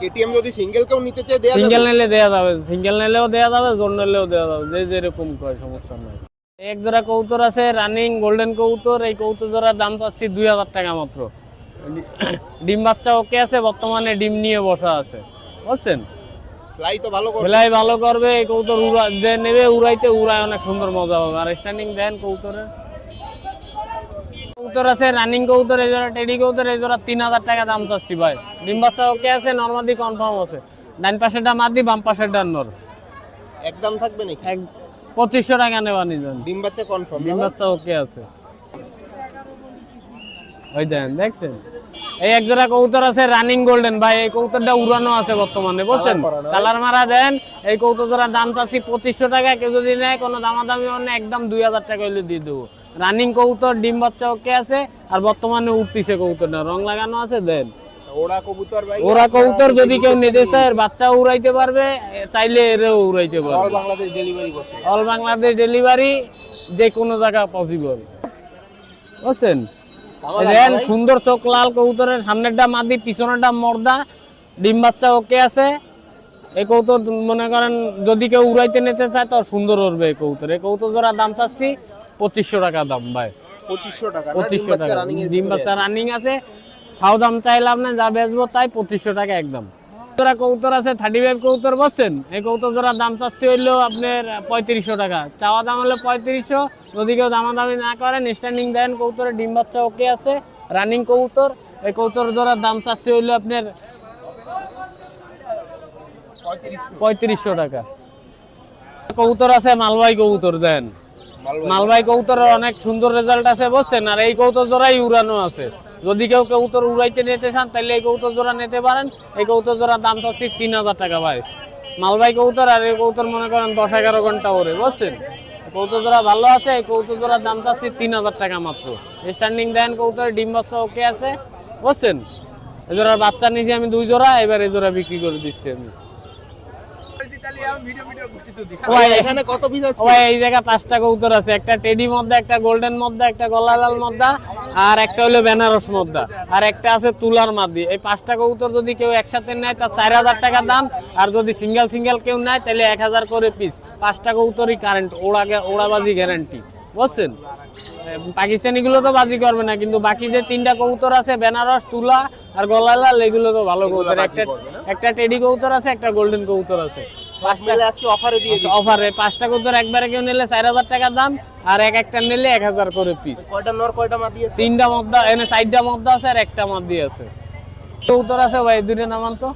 কেটিএম যদি সিঙ্গেল কেউ নিতে চায় দেয়া সিঙ্গেল যাবে? নিলে দেয়া যাবে, সিঙ্গেল নিলেও দেয়া যাবে, জোর নিলেও দেয়া যাবে, যে যেরকম কয় সমস্যা নাই। এক জোড়া কবুতর আছে রানিং গোল্ডেন কবুতর, এই কবুতর জোড়ার দাম চাচ্ছি 2,000 টাকা মাত্র। ডিম বাচ্চা ওকে আছে, বর্তমানে ডিম নিয়ে বসা আছে বুঝছেন। ফ্লাই তো ভালো করে। ফেলাই ভালো করবে, এই কবুতর নেবে উড়াইতে, উড়ায় অনেক সুন্দর মজা হবে। আর স্ট্যান্ডিং দেন কবুতরের। কবুতর আছে রানিং কবুতর, এই জোড়া টেডি কবুতর, এই জোড়া 3,000 টাকা দাম চাচ্ছি ভাই। ডিম বাচ্চা ওকে আছে, নরমাদি কনফার্ম আছে, ডান পাশের ডান মাদি, বাম পাশের ডান নর। একদম থাকবে নাকি? 2500 টাকা নেওয়া নিবেন। ডিম বাচ্চা কনফার্ম? ডিম বাচ্চা ওকে আছে। ওই দেন দেখছেন, এই এক জোড়া কবুতর আছে রানিং গোল্ডেন ভাই। এই কবুতরটা উড়ানো আছে বর্তমানে বুঝছেন, কালার মারা দেন। এই কবুতর জোড়ার দাম চাচ্ছি 2500 টাকা। কেউ যদি নেয় কোনো দামাদামি মানে একদম 2,000 টাকা হইলে দিয়ে দেবো। রানিং কবুতর, ডিম বাচ্চা ওকে আছে, আর বর্তমানে উঠতিছে কবুতরটা, রং লাগানো আছে দেন। ওরা কবুতর ভাই, ওরা কবুতর যদি কেউ নিতে চায়, বাচ্চা উড়াইতে পারবে, চাইলে এরেও উড়াইতে অল পারবে। বাংলাদেশ ডেলিভারি করছে? অল বাংলাদেশ ডেলিভারি, যে কোনো জায়গা পসিবল বুঝছেন। দেন সুন্দর চোখ লাল কবুতরের, সামনেরটা মাদি, পিছনেরটা মর্দা, ডিম বাচ্চা ওকে আছে। এই কবুতর মনে করেন যদি কেউ উড়াইতে নিতে চায় তো সুন্দর উড়বে এই কবুতর। এই কবুতর জোড়া দাম চাচ্ছি 2500 টাকা দাম ভাই। 2500 টাকা? 2500 টাকা ডিম বাচ্চা রানিং আছে। খাও দাম চাইলাম না, যা বেচবো তাই 2500 টাকা একদম। কবুতর আছে 35 কবুতর বলছেন, এই কবুতর জোড়ার দাম চাচ্ছি হইলো আপনার 3500 টাকা। চাওয়া দাম হলো 3500, যদি কেউ দামাদামি না করেন স্ট্যান্ডিং দেন কবুতরের, ডিম বাচ্চা ওকে আছে, রানিং কবুতর। এই কবুতর জোড়ার দাম চাচ্ছি হইলো আপনার 3500 টাকা। কবুতর আছে মালবাই কবুতর দেন, মালবাই কবুতরের অনেক সুন্দর রেজাল্ট আছে বুঝছেন। আর এই কবুতর জোড়াই উড়ানো আছে, যদি কেউ কবুতর উড়াইতে নিতে চান তাহলে এই কবুতর জোড়া নিতে পারেন। এই কবুতর জোড়ার দাম চাচ্ছি 3000 টাকা ভাই। মালবাই কবুতর, আর এই কবুতর মনে করেন 10-11 ঘন্টা ওরে, বুঝছেন? কবুতর জোড়া ভালো আছে, এই কবুতর জোড়ার দাম চাচ্ছি 3000 টাকা মাত্র। স্ট্যান্ডিং দেন কবুতর, ডিম বাচ্চা ওকে আছে, বুঝছেন? এই জোড়ার বাচ্চা নিয়েছি আমি 2 জোড়া, এবার এই জোড়া বিক্রি করে দিচ্ছি আমি। এখানে কত পিস আছে? ওই এই জায়গায় 5টা কবুতর আছে, একটা টেডি মদ্দা, একটা গোল্ডেন মদ্দা, একটা গলালাল মদ্দা, আর একটা হলো বেনারস মদ্দা, আর একটা আছে তুলার মাদি। এই 5টা কবুতর যদি কেউ একসাথে নেয় তার 4000 টাকা দাম, আর যদি সিঙ্গেল সিঙ্গেল কেউ নেয় তাহলে 1000 করে পিস। 5টা কবুতরই কারেন্ট, ওড়াবাজি গ্যারান্টি, বুঝছেন? পাকিস্তানি গুলো তো বাজি করবে না, কিন্তু বাকি যে 3টা কবুতর আছে বেনারস, তুলা আর গলালাল, এগুলো তো ভালো কবুতর। একটা টেডি কবুতর আছে, একটা গোল্ডেন কবুতর আছে। আজকে অফারে দিয়ে দিচ্ছি। অফারে 5টা কবুতর একবারে কেউ নিলে 4000 টাকা দাম, আর একটা নিলে 1000 করে পিস। কয়টা নর কয়টা মাদি আছে? 3টা মদ্দা, এনে 4টা মদ্দা আছে আর একটা মাদি আছে। কবুতর আছে ভাই, 2টা নামান তো।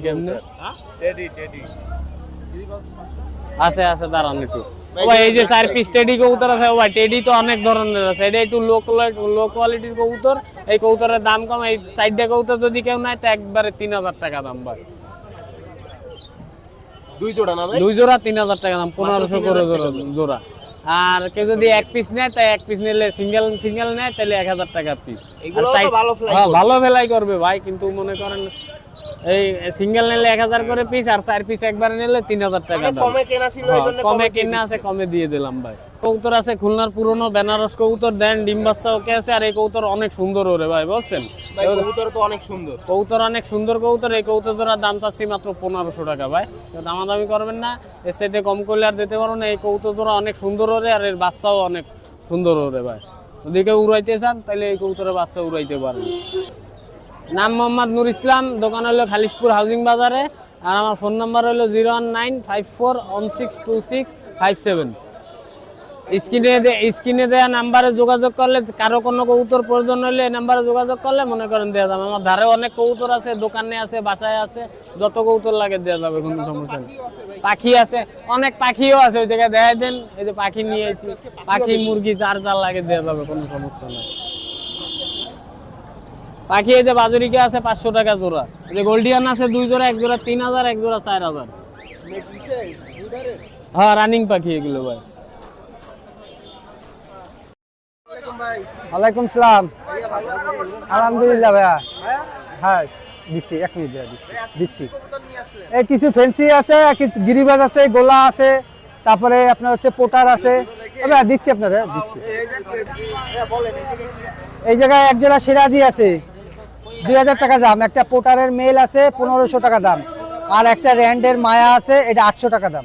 কেমনে আছে আছে, দাঁড়ান একটু। ভাই এই যে 4 পিস টেডি কবুতর আছে ভাই, টেডি তো অনেক ধরনের আছে, এটা একটু লো কোয়ালিটির কবুতর। এই কবুতরের দাম কম, এই 4টা কবুতর যদি কেউ নেয় তো একবারে 3000 টাকা দাম ভাই। 2 জোড়া না ভাই? 2 জোড়া 3000 টাকা দাম, 1500 করে জোড়া। আর কেউ যদি 1 পিস নেয় তাই 1 পিস নিলে, সিঙ্গেল নেয় তাহলে 1000 টাকা পিস। এগুলো তো ভালো ফ্লাই হ্যাঁ ভালো ফেলাই করবে ভাই, কিন্তু মনে করেন এই সিঙ্গেল নিলে 1000 করে পিস, আর 4 পিস একবারে নিলে 3000 টাকা দাম। কমে কেনা ছিল, এই জন্য কমে কেনা আছে, কমে দিয়ে দিলাম ভাই। কবুতর আছে খুলনার পুরনো বেনারস কবুতর, দেন ডিম বাচ্চা ওকে আছে, আর এই কবুতর অনেক সুন্দর ওরে ভাই, বুঝছেন? ভাই কবুতর তো অনেক সুন্দর। কবুতর অনেক সুন্দর কবুতর। এই কবুতর জোড়ার দাম চাচ্ছি মাত্র 1500 টাকা ভাই। তো দামাদামি করবেন না, এর সাথে কম করলে আর দিতে পারবো না। এই কবুতর জোড়া অনেক সুন্দর ওরে, আর এর বাচ্চাও অনেক সুন্দর ওরে ভাই। যদি কেউ উড়াইতে চান তাহলে এই কবুতরের বাচ্চা উড়াইতে পারেন। নাম মোহাম্মদ নুর ইসলাম, দোকান হলো খালিশপুর হাউজিং বাজারে, আর আমার ফোন নাম্বার হলো 01954162657। স্ক্রিনে দেওয়া নাম্বারে যোগাযোগ করলে, কারো কোনো কবুতর প্রয়োজন হলে এই নাম্বারে যোগাযোগ করলে মনে করেন দেওয়া যাবে। আমার ধারে অনেক কবুতর আছে, দোকানে আছে, বাসায় আছে, যত কবুতর লাগে দেওয়া যাবে, কোনো সমস্যা নেই। পাখি আছে, অনেক পাখিও আছে, ওই জায়গায় দেখাই দেন। এই যে পাখি নিয়েছি, পাখি মুরগি যার যার লাগে দেওয়া যাবে, কোনো সমস্যা নেই। পাখি এই যে বাজুরিকা আছে 500 টাকা জোড়া, এই যে গোল্ডিয়ান আছে 2 জোড়া, 1 জোড়া 3000, 1 জোড়া 4000। হ্যাঁ রানিং পাখি এগুলো ভাই। ওয়ালাইকুম সালাম। আলহামদুলিল্লাহ ভাইয়া, হ্যাঁ দিচ্ছি, 1 মিনিট ভাইয়া, দিচ্ছি। এই কিছু ফেন্সি আছে, কিছু গিরিবাজ আছে, গোলা আছে, তারপরে আপনার হচ্ছে পোটার আছে। ভাইয়া দিচ্ছি আপনারা, দিচ্ছি। এই জায়গায় 1 জোড়া সিরাজি আছে 2000 টাকা দাম, একটা পোটারের মেল আছে 1500 টাকা দাম, আর একটা র্যান্ডের মায়া আছে, এটা 800 টাকা দাম।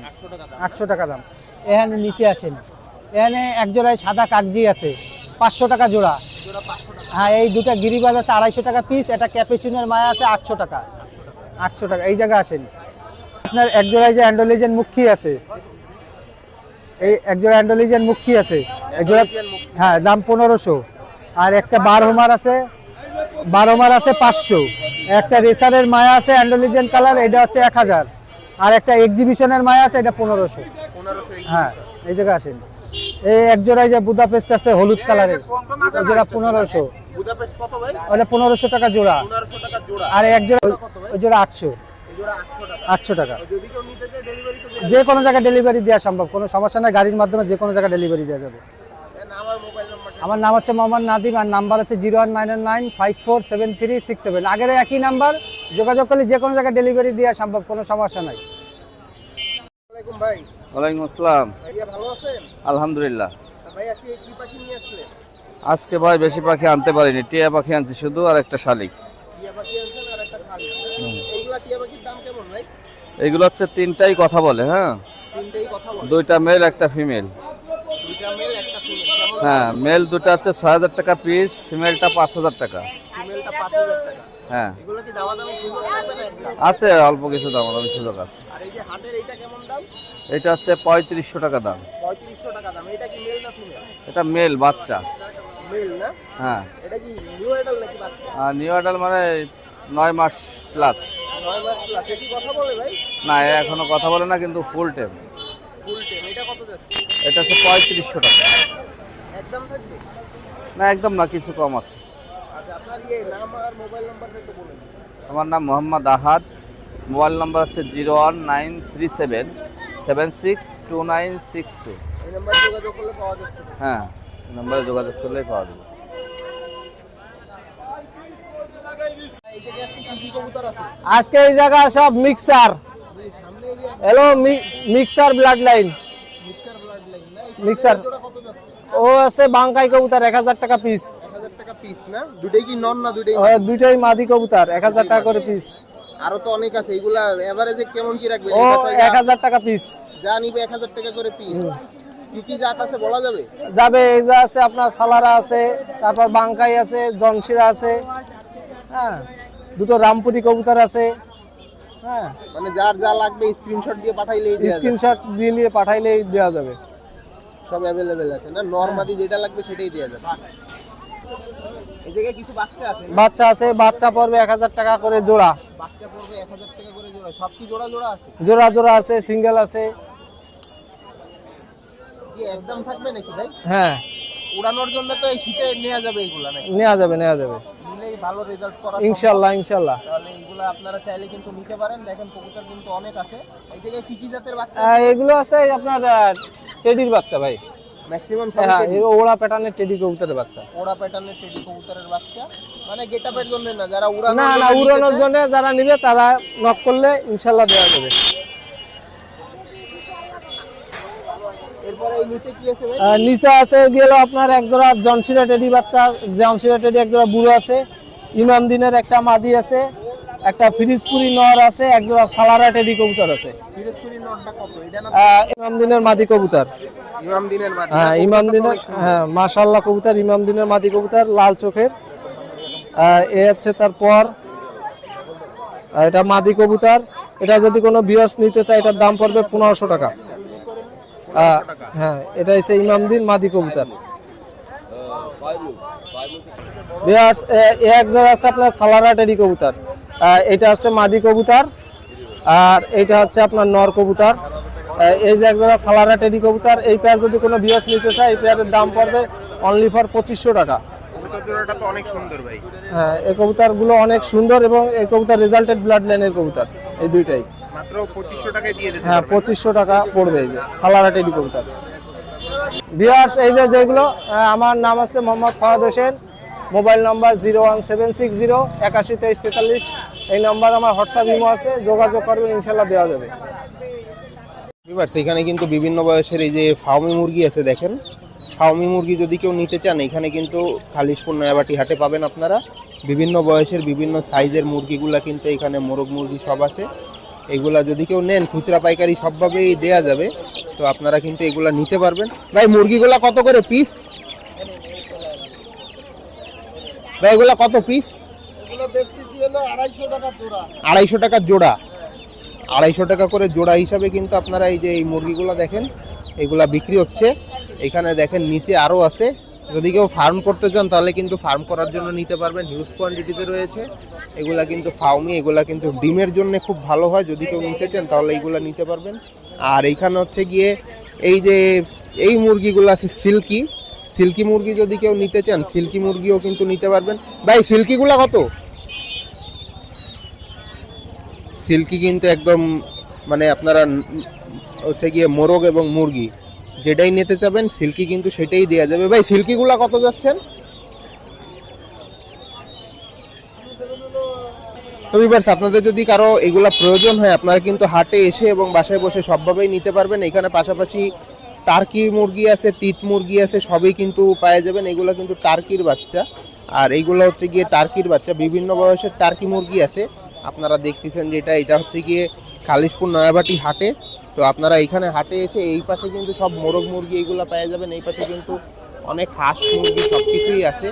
800 টাকা দাম। এখানে নিচে আসেন, এখানে 1 জোড়ায় সাদা কাগজি আছে 500 টাকা জোড়া। হ্যাঁ এই দুটা গিরিবাজ আছে 250 টাকা পিস, একটা ক্যাপুচিনোর মায়া আছে 800 টাকা। 800 টাকা। এই জায়গা আসেন, আপনার 1 জোড়ায় যে অ্যান্ডোলিজেন মুখী আছে, এই 1 জোড়া অ্যান্ডোলিজেন মুখী আছে, 1 জোড়া, হ্যাঁ দাম 1500। আর একটা বারহমার আছে, 500। একটা রেসারের মায়া আছে অ্যান্ডোলিজেন কালার, এটা হচ্ছে 1000। আর একটা এক্সিবিশনের মায়া আছে, এটা 1500। হ্যাঁ এই জায়গা আসেন। এই 1 জোড়ায় যে বুদাপেস্ট আছে হলুদ কালারের, ওই জোড়া 1500। বুদাপেস্ট কত ভাই? ওটা 1500 টাকা জোড়া। 1500 টাকা জোড়া। আর 1 জোড়া, ওই জোড়া 800। এই জোড়া 800 টাকা। 800 টাকা। যদি কেউ নিতে চায় ডেলিভারি তো যে কোনো জায়গায় ডেলিভারি দেওয়া সম্ভব, কোনো সমস্যা নাই, গাড়ির মাধ্যমে যে কোনো জায়গায় ডেলিভারি দেওয়া যাবে। আমার মোবাইল নাম্বারটা। আমার নাম হচ্ছে মোহাম্মদ নাদিম, আর নাম্বার হচ্ছে 01995473667। আগের একই নাম্বার, যোগাযোগ করলে যে কোনো জায়গায় ডেলিভারি দেওয়া সম্ভব, কোনো সমস্যা নাই। ওয়ালাইকুম ভাই। ওয়ালাইকুম আসসালাম। ভাইয়া ভালো আছেন? আলহামদুলিল্লাহ। ভাই আজকে কি পাখি নিয়ে আসলেন? আজকে ভাই বেশি পাখি আনতে পারিনি, টিয়া পাখি আনছি শুধু, আর একটা শালিক। টিয়া পাখি আনছেন আর একটা শালিক। এইগুলা টিয়া পাখির দাম কেমন ভাই? এইগুলো হচ্ছে 3টাই কথা বলে, হ্যাঁ 3টেই কথা বলে। 2টা মেল একটা ফিমেল। 2টা মেল একটা ফিমেল। কেমন? হ্যাঁ মেল 2টা হচ্ছে 6000 টাকা পিস, ফিমেলটা 5000 টাকা। ফিমেলটা 5000 টাকা। হ্যাঁ এগুলা কি দামাদামি সুযোগ আছে না একদম? আছে, অল্প কিছু দাম সুযোগ আছে। আর এই যে হাটের এইটা কেমন দাম? এটা হচ্ছে 3500 টাকা দাম। 3500 টাকা দাম। এটা কি মেল না ফিমেল? এটা মেল বাচ্চা। মেল না? হ্যাঁ এটা কি নিউ অ্যাডাল্ট নাকি বাচ্চা? আর নিউ অ্যাডাল্ট মানে 9 মাস প্লাস। 9 মাস প্লাস। এ কি কথা বলে ভাই? না এ এখনো কথা বলে না, কিন্তু ফুল টাইম। Full time. এটা কত যাচ্ছে? এটা হচ্ছে 3500 টাকা। একদম থাকবে? না একদম না, কিছু কম আছে। আচ্ছা, আপনার নাম আর মোবাইল নাম্বারটা একটু বলে দিন। আমার নাম মোহাম্মদ আহাদ, মোবাইল নাম্বার হচ্ছে 01937762962। এই নাম্বারে যোগাযোগ করলে পাওয়া যাচ্ছে তো? হ্যাঁ, এই নাম্বারে যোগাযোগ করলেই পাওয়া যাবে। এই জায়গায় আজকে কি কি কবুতর আছে? আজকে এই জায়গা সব মিক্সার, সামনে area hello mixer blood line, mixer blood line না? মিক্সার। জোড়া কত যাচ্ছে? ও আছে বাঙ্কাই কবুতর 1000 টাকা পিস, 1000 টাকা পিস না? দুটেই কি নন না দুটেই? দুইটাই মাদি কবুতর 1000 টাকা করে পিস। আরো তো অনেক আছে, এগুলা এভারেজে কেমন কি রাখবেন? ও 1000 টাকা পিস যা নিবে 1000 টাকা করে পিস। কি কি জাত আছে বলা যাবে? যাবে। এই যে আছে আপনার সালারা আছে, তারপর বাঙ্কাই আছে, জনশিরা আছে, হ্যাঁ দুটো রামপুরি কবুতর আছে, হ্যাঁ মানে যার যা লাগবে স্ক্রিনশট দিয়ে পাঠাইলেই দেয়া যাবে। স্ক্রিনশট দিয়ে পাঠাইলেই দেওয়া যাবে। সব अवेलेबल আছে না? নরমাদি যেটা লাগবে সেটাই দেয়া যাবে। এই জায়গায় কিছু বাচ্চা আছে না? বাচ্চা আছে, বাচ্চা পড়বে 1000 টাকা করে জোড়া, বাচ্চা পড়বে 1000 টাকা করে জোড়া। সব কি জোড়া জোড়া আছে? জোড়া জোড়া আছে, সিঙ্গেল আছে। কি একদম থাকবে নাকি ভাই? হ্যাঁ উড়ানোর জন্য তো এই শীতে নেওয়া যাবে এগুলা নাকি? নেওয়া যাবে, নেওয়া যাবে নিলেই ভালো রেজাল্ট করা ইনশাল্লাহ, ইনশাল্লাহ। তাহলে এগুলা আপনারা চাইলে কিন্তু নিতে পারেন। দেখেন কবুতর কিন্তু অনেক আছে। এই জায়গায় কি কি জাতের বাচ্চা? এগুলো আছে আপনার টেডির বাচ্চা ভাই, ম্যাক্সিমাম হ্যাঁ ওরা প্যাটার্নের টেডি কবুতরের বাচ্চা। ওড়া প্যাটার্নের টেডি কবুতরের বাচ্চা, মানে গেটআপের জন্য না, যারা উড়ানোর না না, জন্য নিতে উড়ানোর চায়। জন্য যারা নিবে তারা নক করলে ইনশাল্লাহ দেওয়া যাবে। এরপরে এই নিচে কি আছে ভাই? নিচে আছে গেল আপনার একজোড়া জনশিরা টেডি বাচ্চা, জনশিরা টেডি একজোড়া বুড়ো আছে, ইমাম দিনের একটা মাদি আছে, একটা ফিরিজপুরি নর আছে, একজোড়া সালারা টেডি কবুতর আছে। পিরোজপুরি নটটা কত? এটা না ইমাম দিনের মাদি কবুতর, ইমাম দিনের মাদি? হ্যাঁ ইমাম দিনের, হ্যাঁ মাশাআল্লাহ কবুতর, ইমাম দিনের মাদি কবুতর, লাল চোখের। এ হচ্ছে তারপর এটা মাদি কবুতর। এটা যদি কোনো বিয়স নিতে চায় এটার দাম পড়বে 1500 টাকা। হ্যাঁ এটা হচ্ছে ইমাম দিন মাদি কবুতর। বিয়ার্স এক জোড়া আছে আপনার সালারা টেডি কবুতর, এটা আছে মাদি কবুতর, আর এটা হচ্ছে আপনার নর কবুতর। এই যে এক জোড়া সালারা টেডি কবুতর, এই পেয়ার যদি কোনো বিয়স নিতে চায় এই পেয়ারের দাম পড়বে অনলি ফর 2500 টাকা। কবুতর জোড়াটা তো অনেক সুন্দর ভাই। হ্যাঁ এই কবুতরগুলো অনেক সুন্দর এবং এই কবুতর রেজাল্টেড ব্লাড লাইনের কবুতর, এই দুইটাই। মাত্র 2500 টাকায় দিয়ে দিতে হ্যাঁ পারবেন। 2500 টাকা পড়বে এই যে সালারা টেডি কবুতর। ভিউয়ার্স এই যে যেগুলো, আমার নাম আছে মোহাম্মদ ফরাদ হোসেন, মোবাইল নাম্বার 01760 812343। এই নাম্বার আমার হোয়াটসঅ্যাপ ইমো আছে, যোগাযোগ করবেন ইনশাল্লাহ দেওয়া যাবে। ভিউয়ার্স এখানে কিন্তু বিভিন্ন বয়সের এই যে ফাউমি মুরগি আছে, দেখেন ফাউমি মুরগি যদি কেউ নিতে চান এখানে কিন্তু খালিশপুর নয়াবাটি হাটে পাবেন আপনারা। বিভিন্ন বয়সের বিভিন্ন সাইজের মুরগিগুলা কিন্তু এখানে মোরগ মুরগি সব আছে। এগুলা যদি কেউ নেন খুচরা পাইকারি সবভাবেই দেয়া যাবে, তো আপনারা কিন্তু এগুলা নিতে পারবেন। ভাই মুরগিগুলা কত করে পিস? ভাই এগুলা কত পিস? এগুলো বেচতেছি হলো 250 টাকা জোড়া। 250 টাকা জোড়া। 250 টাকা করে জোড়া হিসাবে কিন্তু আপনারা এই যে এই মুরগিগুলো দেখেন এগুলা বিক্রি হচ্ছে। এখানে দেখেন নিচে আরও আছে, যদি কেউ ফার্ম করতে চান তাহলে কিন্তু ফার্ম করার জন্য নিতে পারবেন, হিউজ কোয়ান্টিটিতে রয়েছে। এগুলা কিন্তু ফাউমি, এগুলা কিন্তু ডিমের জন্য খুব ভালো হয়, যদি কেউ নিতে চান তাহলে এইগুলা নিতে পারবেন। আর এইখানে হচ্ছে গিয়ে এই যে এই মুরগিগুলো আছে সিল্কি, সিল্কি মুরগি যদি কেউ নিতে চান সিল্কি মুরগিও কিন্তু নিতে পারবেন। ভাই সিল্কিগুলা কত? সিল্কি কিন্তু একদম মানে আপনারা হচ্ছে গিয়ে মোরগ এবং মুরগি যেটাই নিতে চাবেন সিল্কি কিন্তু সেটাই দেওয়া যাবে। ভাই সিল্কিগুলা কত যাচ্ছেন? তো ভিউয়ার্স আপনাদের যদি কারো এগুলা প্রয়োজন হয় আপনারা কিন্তু হাটে এসে এবং বাসায় বসে সবভাবেই নিতে পারবেন। এখানে পাশাপাশি টার্কি মুরগি আছে, তিত মুরগি আছে, সবই কিন্তু পাওয়া যাবেন। এগুলো কিন্তু টার্কির বাচ্চা, আর এইগুলো হচ্ছে গিয়ে টার্কির বাচ্চা। বিভিন্ন বয়সের টার্কি মুরগি আছে, আপনারা দেখতেছেন যেটা, এটা হচ্ছে গিয়ে খালিশপুর নয়াবাটি হাটে। তো আপনারা এখানে হাটে এসে এই পাশে কিন্তু সব মোরগ মুরগি এইগুলো পাওয়া যাবেন, এই পাশে কিন্তু অনেক হাঁস মুরগি সব কিছুই আছে।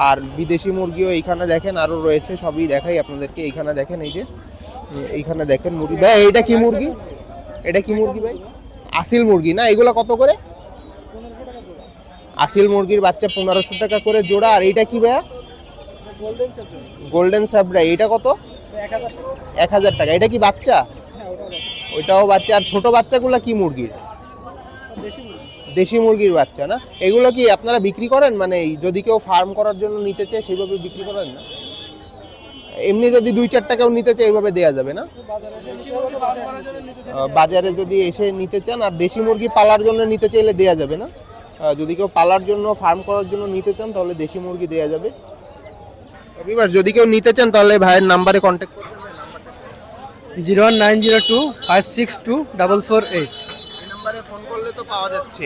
আর বিদেশি মুরগিও এইখানে দেখেন আরও রয়েছে, সবই দেখাই আপনাদেরকে। এইখানে দেখেন এই যে এইখানে দেখেন মুরগি। ভাই এইটা কি মুরগি? এটা কি মুরগি ভাই? আসিল মুরগি না? এগুলো কত করে? আসিল মুরগির বাচ্চা 1500 টাকা করে জোড়া। আর এইটা কি ভাইয়া? গোল্ডেন সাবরা। এইটা কত? 1000 টাকা। এটা কি বাচ্চা? ওইটাও বাচ্চা। আর ছোট বাচ্চাগুলো কি মুরগির? দেশি মুরগির বাচ্চা না? এগুলো কি আপনারা বিক্রি করেন, মানে যদি কেউ ফার্ম করার জন্য নিতে চায় সেইভাবে বিক্রি করেন না? এমনি যদি 2-4টা কেউ নিতে চায় এইভাবে দেয়া যাবে না? বাজারে যদি এসে নিতে চান, আর দেশি মুরগি পালার জন্য নিতে চাইলে দেয়া যাবে না? যদি কেউ পালার জন্য ফার্ম করার জন্য নিতে চান তাহলে দেশি মুরগি দেয়া যাবে। এবার যদি কেউ নিতে চান তাহলে ভাইয়ের নাম্বারে কন্ট্যাক্ট করবেন। 01902562448। এই নাম্বারে ফোন করলে তো পাওয়া যাচ্ছে,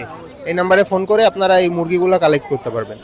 এই নাম্বারে ফোন করে আপনারা এই মুরগিগুলো কালেক্ট করতে পারবেন।